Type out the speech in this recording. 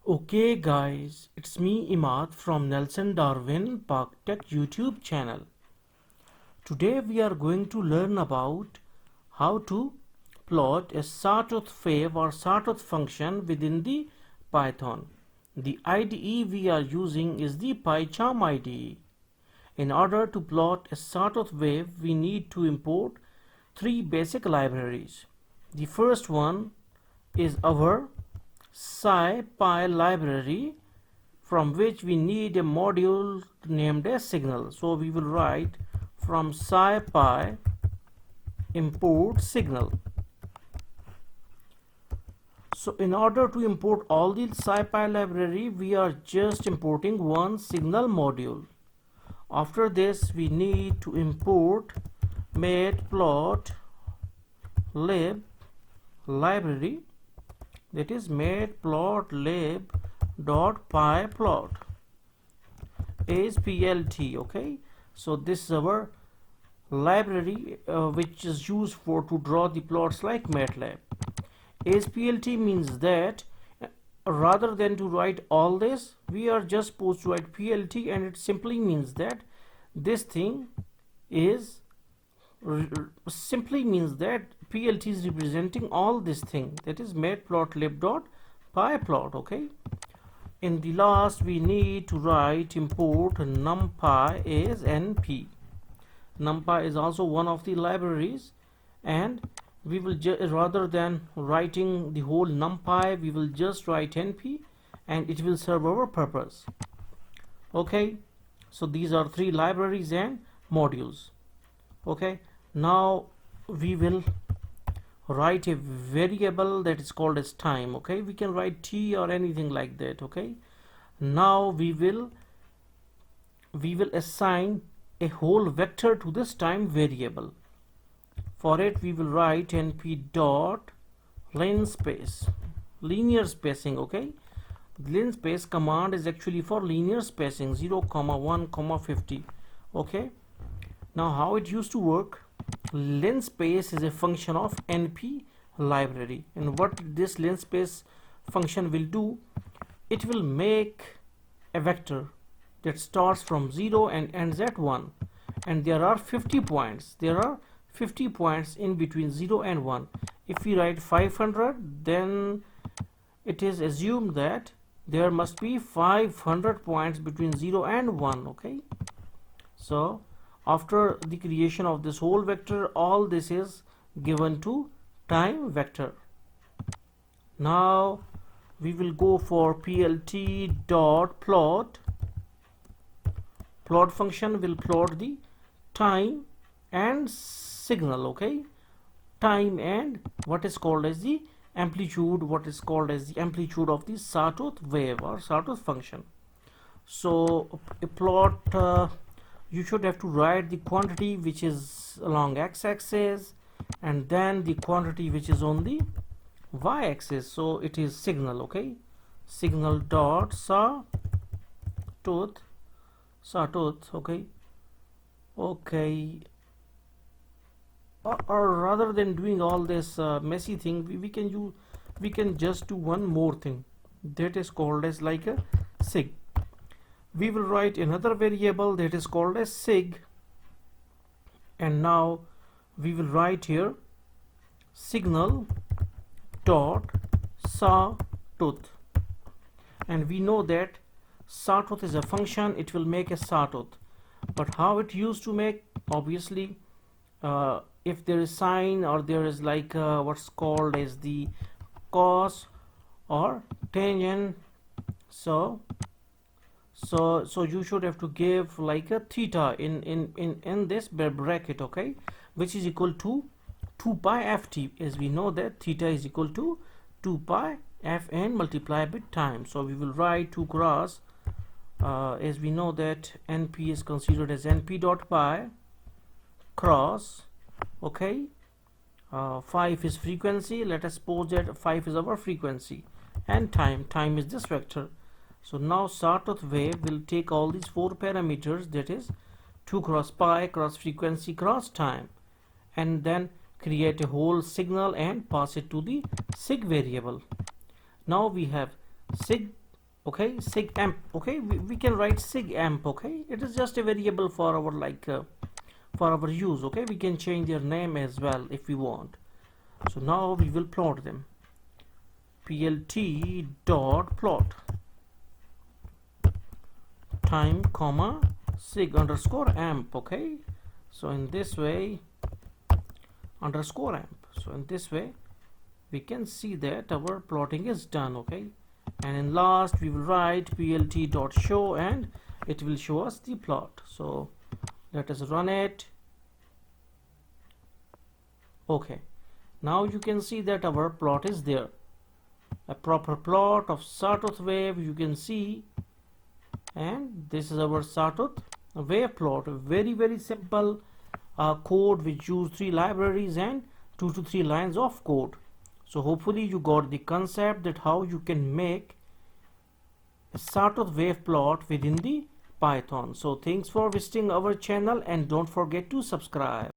Okay guys, it's me Imad from Nelson Darwin Park Tech YouTube channel. Today we are going to learn about how to plot a sawtooth wave or sawtooth function within the Python. The IDE we are using is the PyCharm IDE. In order to plot a sawtooth wave, we need to import three basic libraries. The first one is our SciPy library, from which we need a module named as signal. So we will write from SciPy import signal. So in order to import all the SciPy library, we are just importing one signal module. After this, we need to import matplotlib library, that is matplotlib.pyplot is plt. Okay, so this is our library which is used for to draw the plots like MATLAB. ASPLT means that rather than to write all this, we are just supposed to write PLT, and it simply means that this thing is PLT is representing all this thing, that is matplotlib.pyplot. Okay, in the last we need to write import numpy as np. Numpy is also one of the libraries, and we will rather than writing the whole numpy, we will just write np and it will serve our purpose. Okay, so these are three libraries and modules. Okay, now we will write a variable that is called as time. Okay, we can write t or anything like that. Okay, now we will assign a whole vector to this time variable. For it, we will write np dot linspace, linear spacing. Okay, linspace command is actually for linear spacing 0, 1, 50. Okay, now how it used to work, linspace is a function of np library, and what this linspace function will do, it will make a vector that starts from 0 and ends at 1, and there are 50 points. There are 50 points in between 0 and 1. If we write 500, then it is assumed that there must be 500 points between 0 and 1. Okay, so after the creation of this whole vector, all this is given to time vector. Now we will go for plt dot plot. Plot function will plot the time and signal. Okay, time and what is called as the amplitude, what is called as the amplitude of the sawtooth wave or sawtooth function. So a plot, you should have to write the quantity which is along x-axis and then the quantity which is on the y-axis. So it is signal. Okay, signal dot sawtooth. Okay, or rather than doing all this messy thing, we can just do one more thing, that is called as like a sig. We will write another variable that is called as sig, and now we will write here signal dot sawtooth, and we know that sawtooth is a function, it will make a sawtooth. But how it used to make, obviously if there is sine or there is like what's called as the cos or tangent, so you should have to give like a theta in this bracket. Okay, which is equal to 2 pi ft, as we know that theta is equal to 2 pi fn multiplied with time. So we will write 2 cross as we know that np is considered as np dot pi cross. Okay, 5 is frequency, let us suppose that 5 is our frequency, and time is this vector. So now sawtooth wave will take all these 4 parameters, that is 2 cross pi cross frequency cross time, and then create a whole signal and pass it to the sig variable. Now we have sig okay, sig amp, okay, we can write sig amp, okay. It is just a variable for our for our use, okay. We can change their name as well if we want. So now we will plot them. plt dot plot time comma sig underscore amp, okay. So in this way, underscore amp, so in this way we can see that our plotting is done, okay. And in last we will write plt dot show, and it will show us the plot. So let us run it. Okay, now you can see that our plot is there, a proper plot of sawtooth wave you can see. And this is our sawtooth wave plot. Very simple code which use 3 libraries and 2 to 3 lines of code. So hopefully you got the concept that how you can make a sawtooth wave plot within the Python. So thanks for visiting our channel, and don't forget to subscribe.